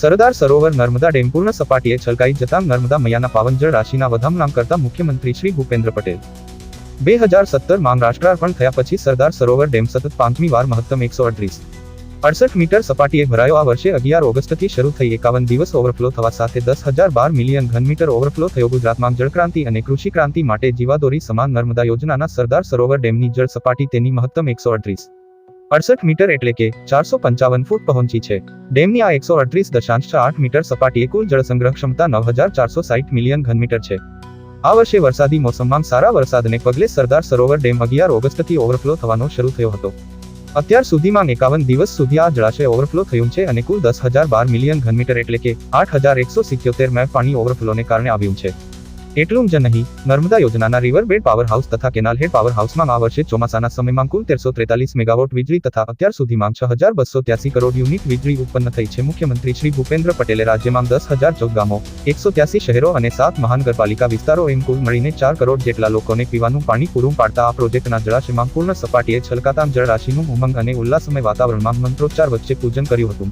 Sardar Sarovar Narmada dam પૂર્ણ સપાટીએ છલકાઈ જતાં નર્મદા મૈયાના પાવન જળ રાશિના વધામણાં કરતા મુખ્યમંત્રી શ્રી ભૂપેન્દ્ર પટેલ 2017માં રાષ્ટ્રાર્પણ થયા પછી સરદાર સરોવર ડેમ સતત 5મી વાર મહત્તમ 138 મીટર સપાટીએ ભરાયો. આ વર્ષે 11 ઓગસ્ટથી શરૂ થઈ 51 દિવસ ઓવરફ્લો થવા સાથે 10,012 મિલિયન ઘનમીટર ઓવરફ્લો થયો. ગુજરાતમાં જળક્રાંતિ અને કૃષિક્રાંતિ માટે જીવાદોરી સમાન નર્મદા યોજનાના સરદાર સરોવર ડેમની જળ સપાટી તેની મહત્તમ 138 મીટર એટલે કે 455 ફૂટ પહોંચી છે. ડેમની આ 138.8 મીટર સપાટીએ કુલ જળસંગ્રહ ક્ષમતા 9,460 મિલિયન ઘનમીટર છે. આ વર્ષે વરસાદી મોસમમાં સારા વરસાદને પગલે સરદાર સરોવર ડેમ 11 ઓગસ્ટથી ઓવરફ્લો થવાનો શરૂ થયો હતો. અત્યાર સુધીમાં 51 દિવસ સુધી આ જળાશય ઓવરફ્લો થયું છે અને કુલ 10,012 મિલિયન ઘનમીટર એટલે કે 8,177 મેં પાણી ઓવરફ્લોને કારણે આવ્યું છે. એટલું જ નહીં, નર્મદા યોજનાના રિવરબેડ પાવર હાઉસ તથા કેનાલ હેડ પાવર હાઉસમાં આ વર્ષે ચોમાસાના સમયમાં કુલ 1343 મેગાવોટ વીજળી તથા અત્યાર સુધીમાં 6,283 કરોડ યુનિટ વીજળી ઉત્પન્ન થઈ છે. મુખ્યમંત્રી શ્રી ભૂપેન્દ્ર પટેલે રાજ્યમાં 10,014 ગામો, 183 શહેરો અને 7 મહાનગરપાલિકા વિસ્તારો એમ કુલ મળીને 4 કરોડ જેટલા લોકોને પીવાનું પાણી પૂરું પાડતા આ પ્રોજેક્ટના જળાશયમાં પૂર્ણ સપાટીએ છલકાતા જળરાશિનું ઉમંગ અને ઉલ્લાસમય વાતાવરણમાં મંત્રોચ્ચાર વચ્ચે પૂજન કર્યું હતું.